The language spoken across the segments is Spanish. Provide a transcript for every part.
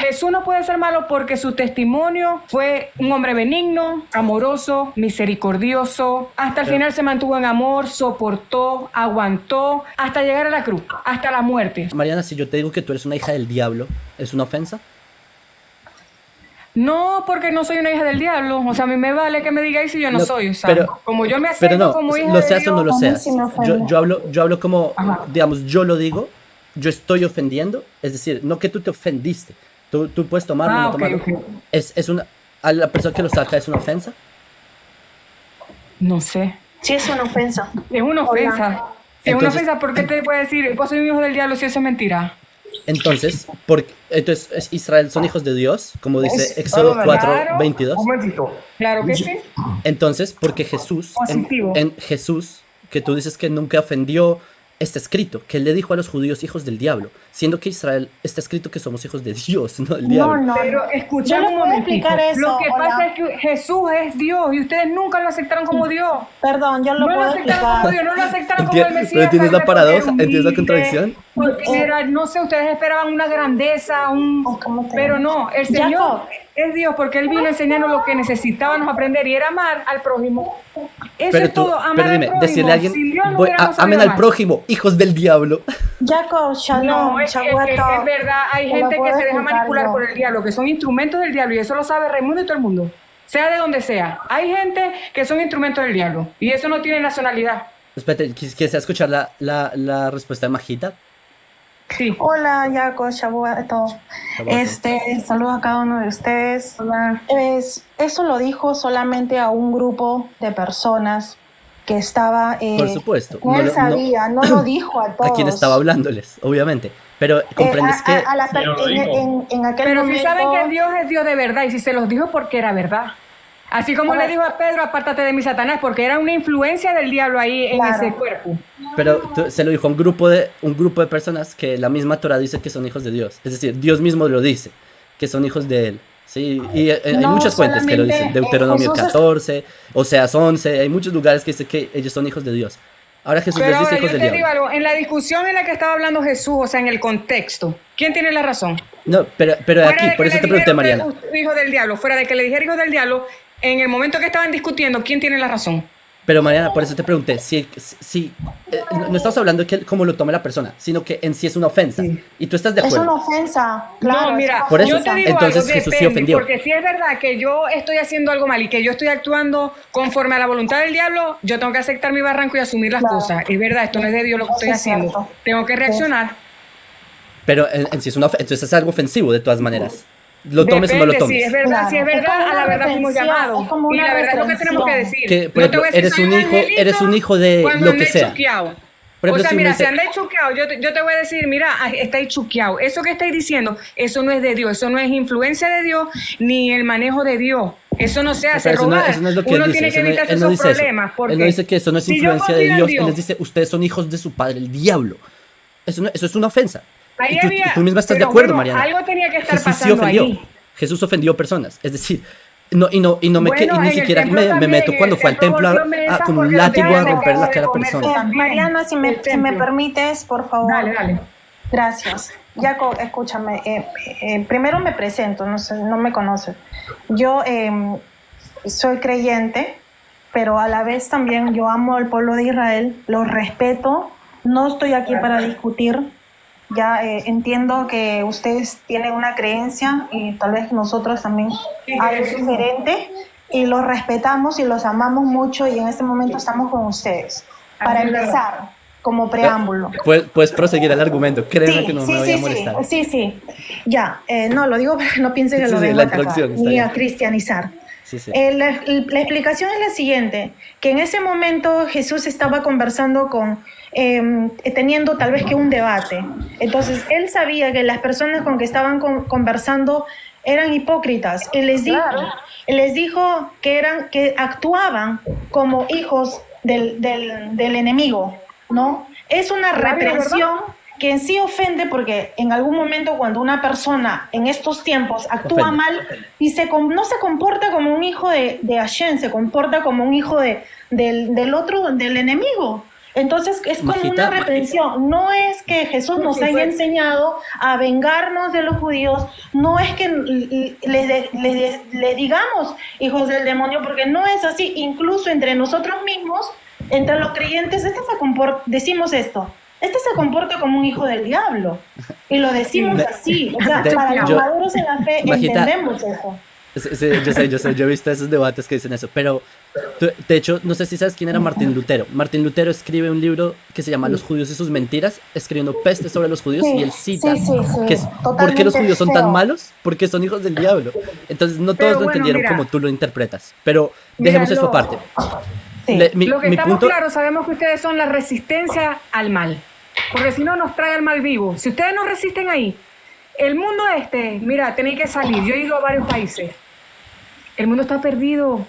Jesús no puede ser malo porque su testimonio fue un hombre benigno, amoroso, misericordioso. Hasta el final se mantuvo en amor, soportó, aguantó, hasta llegar a la cruz, hasta la muerte. Mariana, si yo te digo que tú eres una hija del diablo, ¿es una ofensa? No, porque no soy una hija del diablo. O sea, a mí me vale que me digáis si yo no soy. O sea, pero, como yo me pero acepto no, como hija lo de seas Dios. o no lo a mí seas. sí me ofende. Yo hablo como, Ajá. digamos, yo lo digo, yo estoy ofendiendo, es decir, no que tú te ofendiste. Tú puedes tomarlo o no ok, tomarlo. ok. Es una, a la persona que lo saca es una ofensa. No sé. Sí, es una ofensa. Es una ofensa. Si es una Entonces- ofensa, ¿por qué te puede decir, vos soy un hijo del diablo si eso es mentira? Entonces, Israel son hijos de Dios, como dice Éxodo claro. 4:22. Un momentito. Claro que sí. Entonces, porque Jesús, Positivo. en Jesús, que tú dices que nunca ofendió, está escrito que él le dijo a los judíos hijos del diablo, siendo que Israel está escrito que somos hijos de Dios, no del diablo. No, Pero no. escuchame Yo no un puedo momentito. explicar eso. Lo que hola. pasa es que Jesús es Dios y ustedes nunca lo aceptaron como Dios. Perdón, yo No lo lo puedo aceptaron como explicar. Dios, no lo aceptaron como el Mesías. Pero entiendes la porque paradoja, humilde, entiendes la contradicción. Porque era, no sé, ustedes esperaban una grandeza, ¿Cómo te pero llamas? no, el Señor Jacob. es Dios porque Él vino a enseñarnos lo que necesitábamos aprender y era amar al prójimo. Eso Pero es todo, amar pero al dime, prójimo. decirle a alguien, Sin Dios no voy hubiéramos amen sabido al amar. prójimo, hijos del diablo. Jacob, Shalom, No, es que Shavuot es Tov. verdad, hay Te lo gente que puedo se deja explicar manipular yo. por el diablo, que son instrumentos del diablo, y eso lo sabe Raimundo y todo el mundo, sea de donde sea. Hay gente que son instrumentos del diablo, y eso no tiene nacionalidad. Espérate, quisiera escuchar la respuesta de Majita. Sí. Hola, Jacob, Shavuot Tov. Saludos a cada uno de ustedes. Eso lo dijo solamente a un grupo de personas que estaba... Por supuesto. Él sabía, no lo dijo a todos. A quien estaba hablándoles, obviamente. Pero comprendes que... En aquel Pero momento... si saben que Dios es Dios de verdad, y si se los dijo porque era verdad. Así como le dijo a Pedro, apártate de mí, Satanás, porque era una influencia del diablo ahí en Claro. ese cuerpo. Pero se lo dijo a un grupo de personas que la misma Torah dice que son hijos de Dios. Es decir, Dios mismo lo dice, que son hijos de él. Sí, y hay No, muchas fuentes que lo dicen. solamente, Deuteronomio Jesús 14, Oseas 11, hay muchos lugares que dicen que ellos son hijos de Dios. Ahora Jesús Pero les dice ahora hijos yo del te digo diablo. algo, en la discusión en la que estaba hablando Jesús, o sea, en el contexto, ¿quién tiene la razón? No, pero Fuera aquí, de por que eso le te pregunté, dijeron Mariana. hijo del diablo, fuera de que le dijera hijo del diablo, en el momento que estaban discutiendo, ¿quién tiene la razón? Pero Mariana, por eso te pregunté, no estamos hablando de cómo lo tome la persona, sino que en sí es una ofensa. Sí. Y tú estás de Es acuerdo. una ofensa, claro. No, mira, es una Por eso, yo ofensa. te digo entonces algo, Jesús sí depende, ofendió. porque si es verdad que yo estoy haciendo algo mal y que yo estoy actuando conforme a la voluntad del diablo, yo tengo que aceptar mi barranco y asumir las Claro. cosas. Es verdad, esto no es de Dios lo que Eso estoy es haciendo. cierto. Tengo que reaccionar. Pero en sí es una ofensa, entonces es algo ofensivo de todas maneras. Lo tomes o no lo Depende, tomes. si es verdad, Claro. si es Es verdad, como a la una verdad fuimos reprensión, llamados. es como Y una la verdad es lo que tenemos que reprensión. decir. Que, por No te voy a ejemplo, decir, soy eres un hijo de cuando lo andé que sea. chuqueado. Por ejemplo, O sea, si me mira, dice- si andáis chuqueado, yo te voy a decir, mira, estáis chuqueado. Eso que estáis diciendo, eso no es de Dios, eso no es influencia de Dios, ni el manejo de Dios. Eso no se hace, Pero robar. eso no es lo que Uno él dice. tiene que Eso no- evitarse él no esos dice eso. problemas. Porque Él no dice que eso no es si yo influencia de confío en Dios. Dios, Él les dice, ustedes son hijos de su padre, el diablo. Eso es una ofensa. ahí Y tú, había- tú misma estás de pero acuerdo, bueno, Mariana. algo tenía que estar Jesús sí pasando ofendió. ahí. Jesús ofendió personas. Es decir, y no me Bueno, ni en el siquiera templo me también, meto en cuando el fue al templo templo volvió mesas con un porque los látigo a diablos romper la dejaron de cara a comer personas. también. Mariana, si me templo. permites, por favor. Dale, dale. Gracias. Jacob, escúchame. Primero me presento, no sé, no me conoces. Yo soy creyente, pero a la vez también yo amo al pueblo de Israel, lo respeto. No estoy aquí para discutir. Ya entiendo que ustedes tienen una creencia y tal vez nosotros también algo diferente, y los respetamos y los amamos mucho, y en este momento estamos con ustedes. Para Así es. empezar, como preámbulo. Puedes proseguir el argumento. Créeme que no me voy a molestar. Sí. Ya, no, lo digo para que no piensen que Sí, lo sí, vengo la a atacar, introducción, está ni bien. a cristianizar. Sí. La explicación es la siguiente, que en ese momento Jesús estaba conversando teniendo tal vez que un debate. Entonces, él sabía que las personas con que estaban conversando eran hipócritas. Él les dijo que actuaban como hijos del enemigo, ¿no? Es una represión que en sí ofende, porque en algún momento cuando una persona en estos tiempos actúa Ofende. mal y no se comporta como un hijo de Hashem, se comporta como un hijo del enemigo. Entonces es como Majita, una reprensión. No es que Jesús nos haya enseñado a vengarnos de los judíos, no es que les digamos hijos del demonio, porque no es así. Incluso entre nosotros mismos, entre los creyentes, decimos esto. Este se comporta como un hijo del diablo. Y lo decimos así. O sea, para los maduros en la fe Majita, entendemos eso. Sí, yo he visto esos debates que dicen eso, pero de hecho, no sé si sabes quién era Martín Lutero. Martín Lutero escribe un libro que se llama Los judíos y sus mentiras, escribiendo peste sobre los judíos, y él cita que es, ¿por qué los judíos son tan malos? Porque son hijos del diablo. Entonces no todos lo entendieron como tú lo interpretas, pero dejemos esto aparte. Sí. Lo que estamos claros, sabemos que ustedes son la resistencia al mal, porque si no nos trae al mal vivo. Si ustedes no resisten ahí, el mundo mira, tenéis que salir. Yo he ido a varios países. El mundo está perdido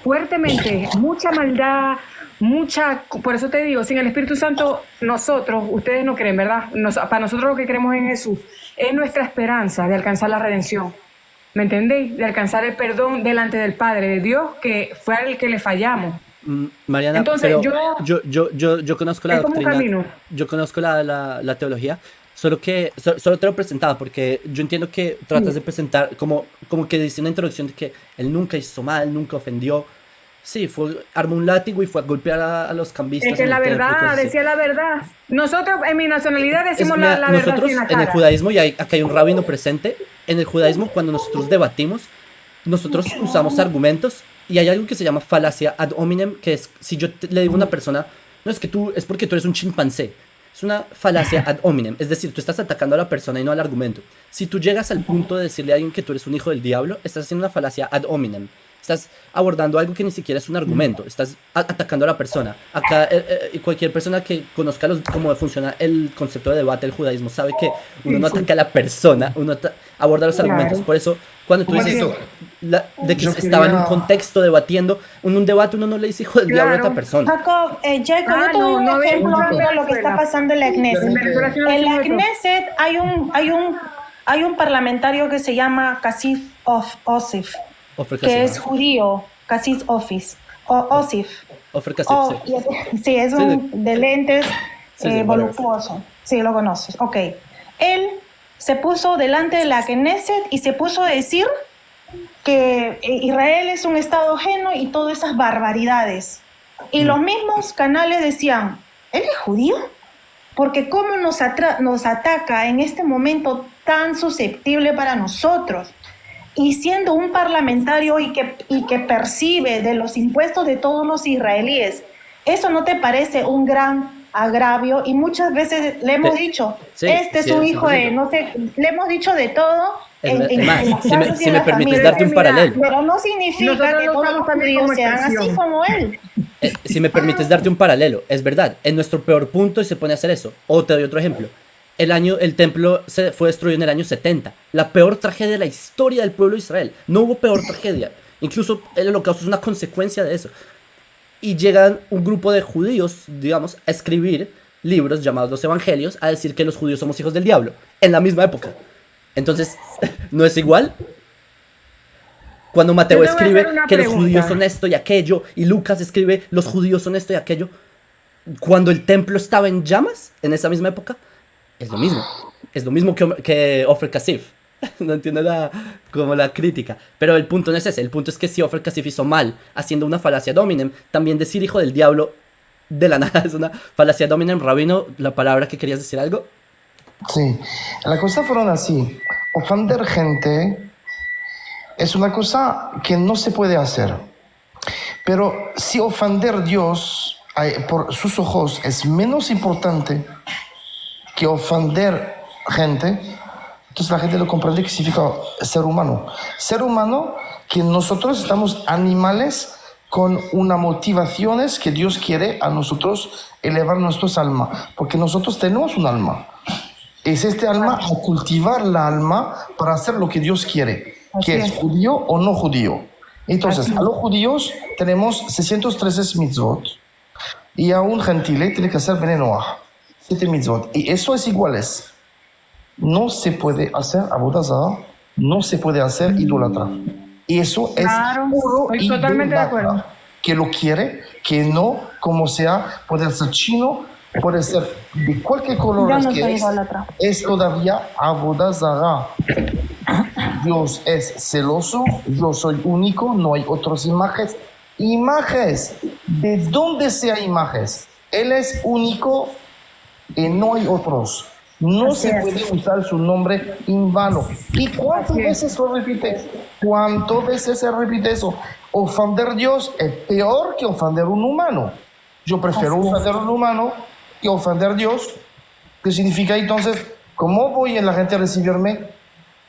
fuertemente, mucha maldad, por eso te digo, sin el Espíritu Santo, ustedes no creen, ¿verdad? Para nosotros lo que creemos en Jesús es nuestra esperanza de alcanzar la redención, ¿me entendéis? De alcanzar el perdón delante del Padre, de Dios, que fue al que le fallamos. Mariana, entonces, pero yo conozco la doctrina, yo conozco la teología. Solo te lo he presentado porque yo entiendo que tratas de presentar como que dice una introducción de que él nunca hizo mal, nunca ofendió. Sí, armó un látigo y fue a golpear a los cambistas. Es que la verdad, decía la verdad. Nosotros en mi nacionalidad decimos la verdad. Nosotros en el judaísmo, y acá hay un rabino presente, en el judaísmo cuando nosotros debatimos, nosotros usamos argumentos y hay algo que se llama falacia ad hominem, que es si yo le digo a una persona, no es que es porque tú eres un chimpancé. Es una falacia ad hominem, es decir, tú estás atacando a la persona y no al argumento. Si tú llegas al punto de decirle a alguien que tú eres un hijo del diablo, estás haciendo una falacia ad hominem. Estás abordando algo que ni siquiera es un argumento, estás atacando a la persona. Acá cualquier persona que conozca cómo funciona el concepto de debate del judaísmo sabe que uno no ataca a la persona, uno aborda los argumentos. Por eso, cuando tú dices de que estaba en un contexto debatiendo, en un debate uno no le dice hijo del diablo a otra persona. Jacob, yo te doy un ejemplo de lo que está pasando en la Knesset. En la Knesset hay un parlamentario que se llama Kasif Osif, que es judío, Kasif Osif. Sí, es un de lentes voluptuoso. Sí, lo conoces. Ok. Él se puso delante de la Knesset y se puso a decir que Israel es un estado ajeno y todas esas barbaridades. Y los mismos canales decían, ¿él es judío? Porque cómo nos ataca en este momento tan susceptible para nosotros. Y siendo un parlamentario y que percibe de los impuestos de todos los israelíes, ¿eso no te parece un gran agravio? Y muchas veces le hemos dicho, es un hijo de, no sé, le hemos dicho de todo. Si me permites darte un paralelo. Pero no significa que todos los judíos sean así como él. Si me permites darte un paralelo, es verdad, en nuestro peor punto y se pone a hacer eso. O te doy otro ejemplo. El templo fue destruido en el año 70. La peor tragedia de la historia del pueblo de Israel. No hubo peor tragedia. Incluso el holocausto es una consecuencia de eso. Y llegan un grupo de judíos, digamos, a escribir libros llamados los evangelios, a decir que los judíos somos hijos del diablo, en la misma época. Entonces, ¿no es igual? Cuando Mateo escribe que los judíos son esto y aquello, y Lucas escribe los judíos son esto y aquello, cuando el templo estaba en llamas, en esa misma época, es lo mismo. Es lo mismo que Ofer Kasif. No entiendo como la crítica. Pero el punto no es ese. El punto es que si Ofer Kasif hizo mal, haciendo una falacia dominem, también decir hijo del diablo de la nada es una falacia dominem. Rabino, la palabra que querías decir algo. Sí, las cosas fueron así. Ofender gente es una cosa que no se puede hacer. Pero si ofender a Dios por sus ojos es menos importante que ofender gente, entonces la gente lo comprende que significa ser humano. Ser humano, que nosotros estamos animales con unas motivaciones que Dios quiere a nosotros elevar nuestros almas, porque nosotros tenemos un alma. Es este alma a cultivar la alma para hacer lo que Dios quiere, que es judío o no judío. Entonces, a los judíos tenemos 613 mitzvot y a un gentile tiene que hacer Bnei Noach, 7 mitzvot. Y eso es iguales. No se puede hacer avodah zarah, no se puede hacer idolatra. Y eso es puro estoy totalmente de acuerdo. Que lo quiere, que no como sea, puede ser chino, puede ser de cualquier color Yo no que soy idólatra. es todavía Avodah Zarah. Dios es celoso, yo soy único, no hay otras imágenes. Imágenes, ¿de dónde sea imágenes? Él es único y no hay otros. No Así se es. puede usar su nombre en vano. ¿Y cuántas veces lo repite? ¿Cuántas veces se repite eso? Ofender a Dios es peor que ofender a un humano. Yo prefiero Así es. ofender a un humano que ofender a Dios. ¿Qué significa entonces? ¿Cómo voy en la gente a recibirme?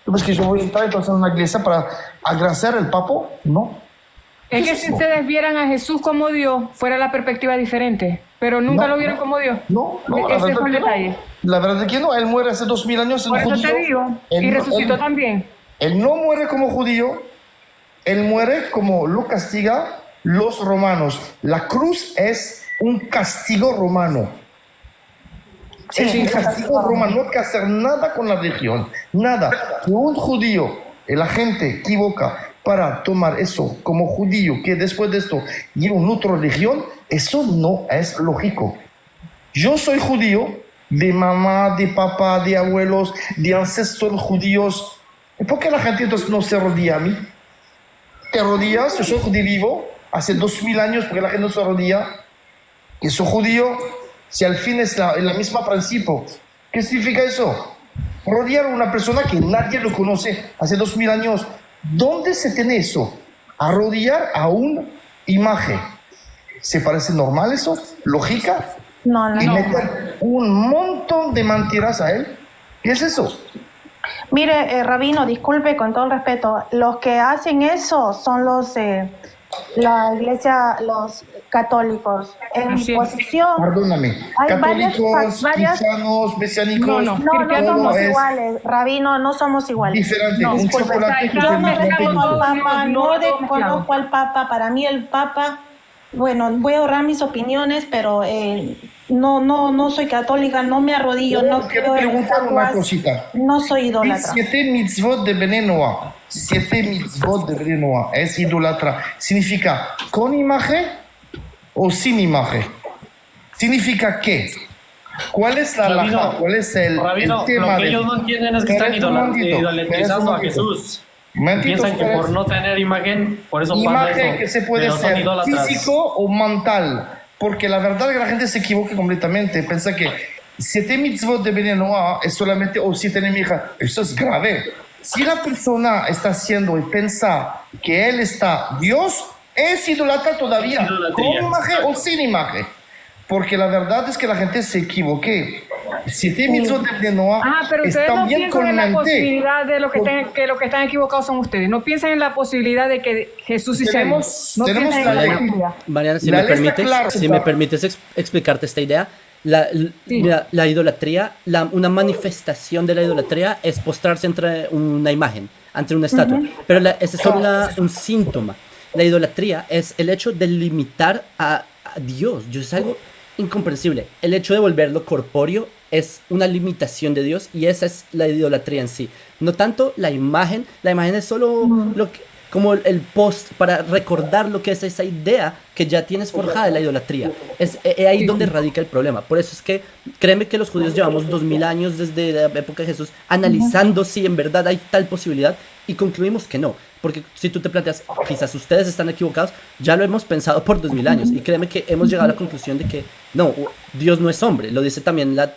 ¿Tú ves que yo voy a entrar entonces en una iglesia para agradecer al papo? No. Es ¿Qué que es si eso? ustedes vieran a Jesús como Dios, fuera la perspectiva diferente. Pero nunca No, lo vieron no. como Dios. No, la Ese verdad fue el que no. detalle. La verdad es que no. Él muere hace 2000 años en Por eso judío. te digo. Él Y no- resucitó él- también. Él no muere como judío, él muere como lo castiga los romanos. La cruz es un castigo romano. Sí, Es un es un castigo castigo romano, no hay que hacer nada con la religión, nada. Que un judío, la gente equivoca para tomar eso como judío, que después de esto lleva una otra religión, eso no es lógico. Yo soy judío, de mamá, de papá, de abuelos, de ancestros judíos. ¿Por qué la gente entonces no se rodilla a mí? ¿Te rodillas? Yo soy judío vivo, hace 2000 años, porque la gente no se rodilla. Que soy judío, si al fin es la misma principio. ¿Qué significa eso? Rodear a una persona que nadie lo conoce hace 2000 años. ¿Dónde se tiene eso? Arrodillar a una imagen. ¿Se parece normal eso? ¿Lógica? No, no, Y no. meter un montón de mentiras a él. ¿Qué es eso? Mire, Rabino, disculpe con todo el respeto, los que hacen eso son la iglesia, los católicos. En mi Así es. posición, Perdóname. Hay Católicos, varias- cristianos, mesiánicos. No, no, no Cristiano somos todo es iguales, Rabino, no somos iguales. diferente. No, un disculpe, chocolate que yo Yo no no tiene respeto al todo, Papa, no, no no, desconozco al Papa. Para mí el Papa, bueno, voy a ahorrar mis opiniones, pero no soy católica, no me arrodillo, no Quiero creo en preguntar una estatuas, cosita. no soy idólatra. 7 mitzvot de Benenoa. 7 mitzvot de Benenoa. Es idolatra. ¿Significa con imagen o sin imagen? ¿Significa qué? ¿Cuál es la Rabino, halajá? ¿Cuál es el Rabino, tema lo que de- ellos no entienden es que están Espérate un momentito, idolatrizando a espérate un momentito. Jesús. Momentito, Piensan que espérate. por no tener imagen, por eso pasa Imagen eso. que se puede pero son ser idólatras. físico o mental. Porque la verdad es que la gente se equivoca completamente. Piensa que 7 mitzvot de Benenoa es solamente o 7 enemigas. Eso es grave. Si la persona está haciendo y piensa que él está Dios, es idolatra todavía. Es idolatría. Con imagen o sin imagen. Porque la verdad es que la gente se equivoque. 7 mitzvot de Benenoa Pero ustedes están no bien piensan con en la mente. posibilidad de Por- que los que están equivocados son ustedes. No piensan en la posibilidad de que Jesús sí sea Tenemos- Dios. No tenemos piensan la en la ley. posibilidad. Mariana, si La me ley está permites, clara. si me permites explicarte esta idea, Sí. mira, la idolatría, una manifestación de la idolatría es postrarse entre una imagen, ante una estatua, pero ese es solo un síntoma. La idolatría es el hecho de limitar a Dios. Dios es algo incomprensible. El hecho de volverlo corpóreo es una limitación de Dios y esa es la idolatría en sí. No tanto la imagen es solo lo que, como el post para recordar lo que es esa idea que ya tienes forjada de la idolatría. Es ahí donde radica el problema. Por eso es que, créeme que los judíos llevamos 2000 años desde la época de Jesús analizando si en verdad hay tal posibilidad y concluimos que no. Porque si tú te planteas, quizás ustedes están equivocados, ya lo hemos pensado por 2000 años y créeme que hemos llegado a la conclusión de que no, Dios no es hombre. Lo dice también la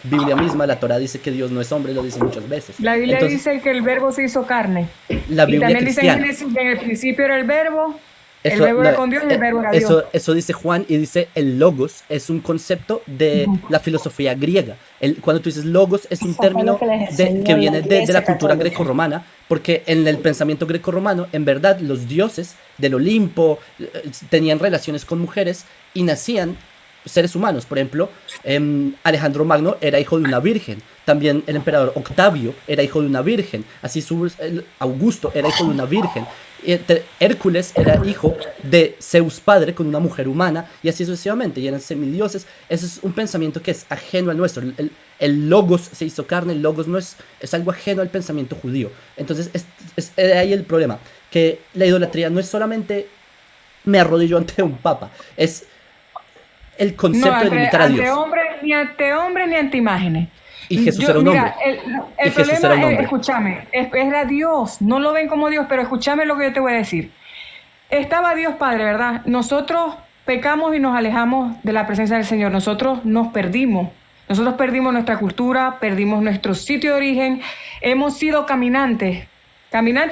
Biblia misma, la Torah dice que Dios no es hombre, lo dice muchas veces. La Biblia Entonces, dice que el verbo se hizo carne. la Y Biblia también dice en cristiana. Génesis que en el principio era el verbo, el Eso, verbo era con Dios y el verbo era Dios. eso dice Juan y dice el logos es un concepto de la filosofía griega. Cuando tú dices logos es un Eso fue término lo que les enseñó que la viene de Iglesia la cultura católica. grecorromana, porque en el pensamiento grecorromano, en verdad, los dioses del Olimpo tenían relaciones con mujeres y nacían seres humanos. Por ejemplo, Alejandro Magno era hijo de una virgen. También el emperador Octavio era hijo de una virgen. Así Augusto era hijo de una virgen. Hércules era hijo de Zeus padre con una mujer humana y así sucesivamente, y eran semidioses. Ese es un pensamiento que es ajeno al nuestro. El logos se hizo carne, el logos no es algo ajeno al pensamiento judío. Entonces es de ahí el problema, que la idolatría no es solamente me arrodillo ante un papa, es el No, concepto de limitar a ante Dios. hombres ni ante imágenes. Y Jesús era un hombre. El Y Jesús problema era un hombre. escúchame, era Dios. No lo ven como Dios, pero escúchame lo que yo te voy a decir. Estaba Dios Padre, ¿verdad? Nosotros pecamos y nos alejamos de la presencia del Señor. Nosotros nos perdimos. Nosotros perdimos nuestra cultura, perdimos nuestro sitio de origen. Hemos sido caminantes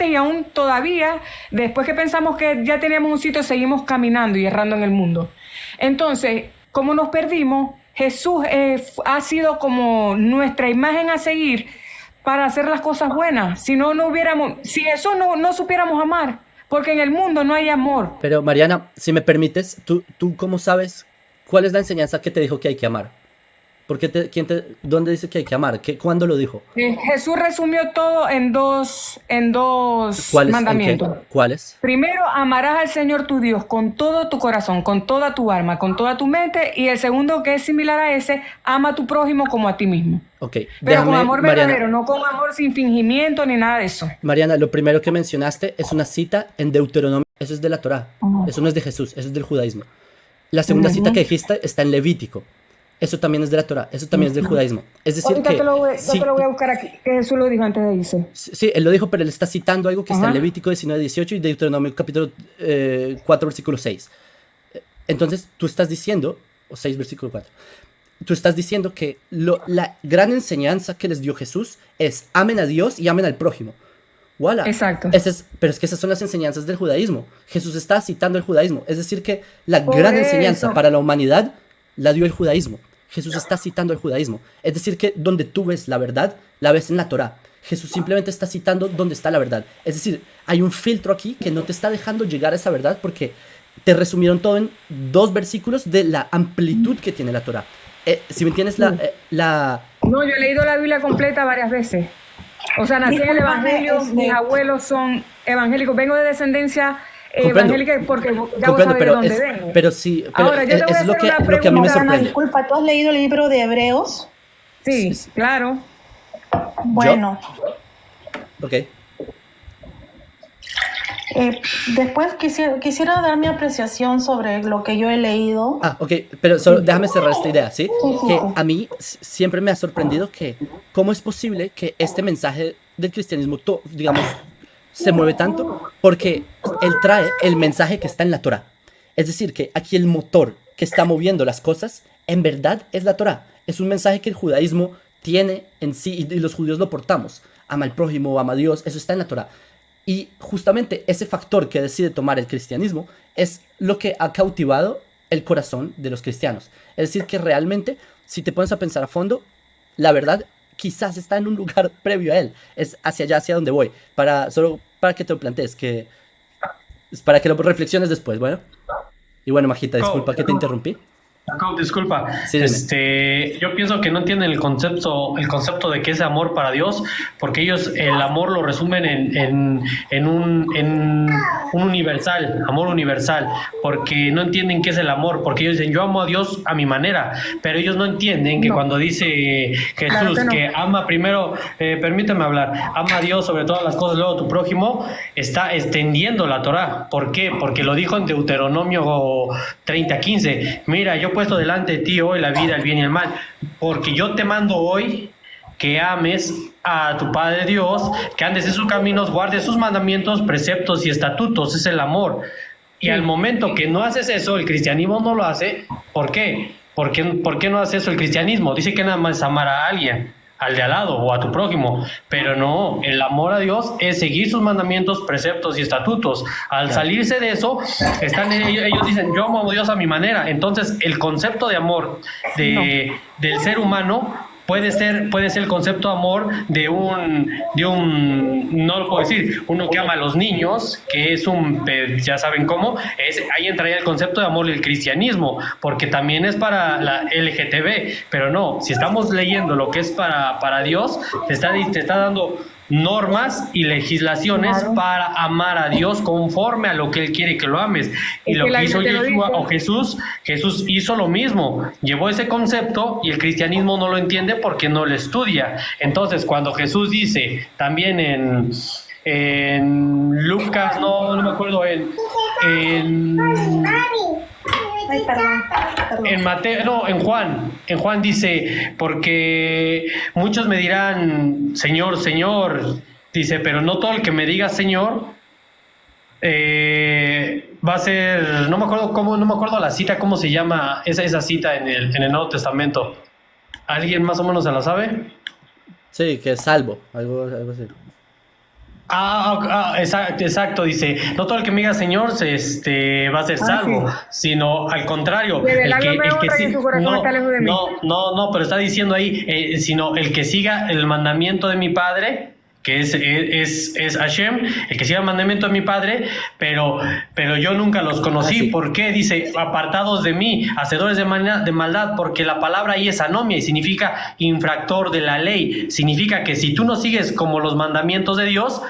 y aún todavía, después que pensamos que ya teníamos un sitio, seguimos caminando y errando en el mundo. Entonces, como nos perdimos, Jesús ha sido como nuestra imagen a seguir para hacer las cosas buenas. Si eso no supiéramos amar, porque en el mundo no hay amor. Pero Mariana, si me permites, ¿tú cómo sabes cuál es la enseñanza que te dijo que hay que amar? ¿Dónde dice que hay que amar? ¿Cuándo lo dijo? Jesús resumió todo en dos mandamientos. ¿En qué? ¿Cuáles? Primero, amarás al Señor tu Dios con todo tu corazón, con toda tu alma, con toda tu mente. Y el segundo, que es similar a ese, ama a tu prójimo como a ti mismo. Ok, Pero con amor Mariana, verdadero, no con amor sin fingimiento ni nada de eso. Mariana, lo primero que mencionaste es una cita en Deuteronomio. Eso es de la Torá. Eso no es de Jesús, eso es del judaísmo. La segunda cita que dijiste está en Levítico. Eso también es de la Torá, eso también es del judaísmo. Es decir, Ahorita que te lo voy a buscar aquí, que Jesús lo dijo antes de irse. sí, él lo dijo, pero él está citando algo que está en Ajá. Levítico 19, 18 y Deuteronomio capítulo 4, versículo 6. Entonces, tú estás diciendo, o 6, versículo 4, tú estás diciendo que la gran enseñanza que les dio Jesús es amen a Dios y amen al prójimo. ¡Wala! Exacto. Pero es que esas son las enseñanzas del judaísmo. Jesús está citando el judaísmo. Es decir, que la Por gran eso. enseñanza para la humanidad la dio el judaísmo. Jesús está citando el judaísmo. Es decir, que donde tú ves la verdad, la ves en la Torá. Jesús simplemente está citando donde está la verdad. Es decir, hay un filtro aquí que no te está dejando llegar a esa verdad porque te resumieron todo en 2 versículos de la amplitud que tiene la Torá. Si me entiendes, No, yo he leído la Biblia completa varias veces. O sea, nací en el Evangelio, mis abuelos son evangélicos. Vengo de descendencia evangélica porque ya vos comprendo, sabés de dónde vengo. pero sí, pero Ahora, yo te voy a es lo hacer una que a mí me pregunta, Ana, sorprende. disculpa, ¿tú has leído el libro de Hebreos? Sí, claro. Bueno, Ok. después quisiera dar mi apreciación sobre lo que yo he leído. Ok, pero solo déjame cerrar esta idea, ¿sí? Sí. Que a mí siempre me ha sorprendido que cómo es posible que este mensaje del cristianismo, digamos, se mueve tanto, porque él trae el mensaje que está en la Torá. Es decir, que aquí el motor que está moviendo las cosas, en verdad es la Torá. Es un mensaje que el judaísmo tiene en sí y los judíos lo portamos. Ama al prójimo, ama a Dios, eso está en la Torá. Y justamente ese factor que decide tomar el cristianismo es lo que ha cautivado el corazón de los cristianos. Es decir, que realmente, si te pones a pensar a fondo, la verdad quizás está en un lugar previo a él. Es hacia allá, hacia donde voy. Solo para que te lo plantees, para que lo reflexiones después, bueno. Y bueno, Majita, disculpa que te interrumpí. Jacob, disculpa. Sí, dime. Yo pienso que no entienden el concepto de qué es amor para Dios, porque ellos el amor lo resumen en un universal, amor universal, porque no entienden qué es el amor, porque ellos dicen, yo amo a Dios a mi manera, pero ellos no entienden que cuando dice Jesús Claro que no. que ama primero, permíteme hablar, ama a Dios sobre todas las cosas, luego a tu prójimo, está extendiendo la Torá. ¿Por qué? Porque lo dijo en Deuteronomio 30:15. Mira, yo he puesto delante de ti hoy la vida, el bien y el mal, porque yo te mando hoy que ames a tu Padre Dios, que andes en sus caminos, guardes sus mandamientos, preceptos y estatutos. Es el amor. Y al momento que no haces eso, el cristianismo no lo hace. ¿Por qué? ¿Por qué no hace eso el cristianismo? Dice que nada más es amar a alguien, al de al lado o a tu prójimo, pero no, el amor a Dios es seguir sus mandamientos, preceptos y estatutos. Al salirse de eso, ellos dicen, yo amo a Dios a mi manera. Entonces, el concepto de amor del ser humano puede ser el concepto de amor de un, no lo puedo decir, uno que ama a los niños, que es ya saben cómo, ahí entraría el concepto de amor del cristianismo, porque también es para la LGTB, pero no, si estamos leyendo lo que es para Dios, te está dando normas y legislaciones para amar a Dios conforme a lo que Él quiere que lo ames. Y Es lo que la que hizo Biblia te lo Jesús hizo lo mismo, llevó ese concepto y el cristianismo no lo entiende porque no lo estudia. Entonces, cuando Jesús dice, también en Lucas, no me acuerdo, Ay, perdón. En Mateo, no, en Juan dice, porque muchos me dirán, Señor, Señor, dice, pero no todo el que me diga Señor va a ser, no me acuerdo la cita, cómo se llama esa cita en el Nuevo Testamento. ¿Alguien más o menos se la sabe? Sí, que es salvo, algo así. Exacto, dice, no todo el que me diga Señor va a ser salvo, sino al contrario, Que del alma me honra y en su corazón está lejos de mí. no, pero está diciendo ahí, sino el que siga el mandamiento de mi Padre, que es Hashem, el que siga el mandamiento de mi Padre, pero yo nunca los conocí. Sí. ¿Por qué? Dice, apartados de mí, hacedores de maldad, porque la palabra ahí es anomia y significa infractor de la ley. Significa que si tú no sigues como los mandamientos de Dios,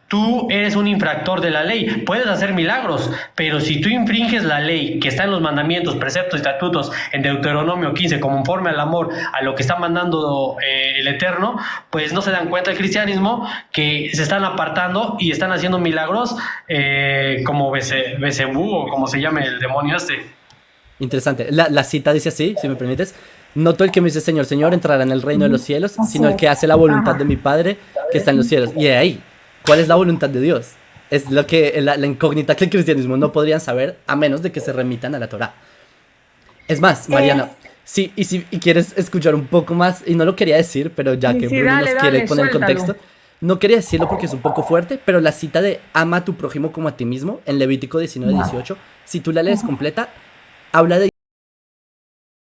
tú eres un infractor de la ley. Puedes hacer milagros, pero si tú infringes la ley que está en los mandamientos, preceptos y estatutos en Deuteronomio 15, conforme al amor, a lo que está mandando el Eterno, pues no se dan cuenta el cristianismo que se están apartando y están haciendo milagros como Bezebú o como se llame el demonio este. Interesante. La cita dice así, si me permites. No todo el que me dice Señor, Señor entrará en el reino de los cielos, sino el que hace la voluntad de mi Padre que está en los cielos. Y de ahí, ¿cuál es la voluntad de Dios? Es lo que la incógnita que el cristianismo no podrían saber a menos de que se remitan a la Torá. Es más, Mariana, si quieres escuchar un poco más, y no lo quería decir, pero ya que Bruno dale, nos quiere dale, poner en suéltalo. contexto, no quería decirlo porque es un poco fuerte, pero la cita de ama a tu prójimo como a ti mismo, en Levítico 19:18, si tú la lees completa, habla de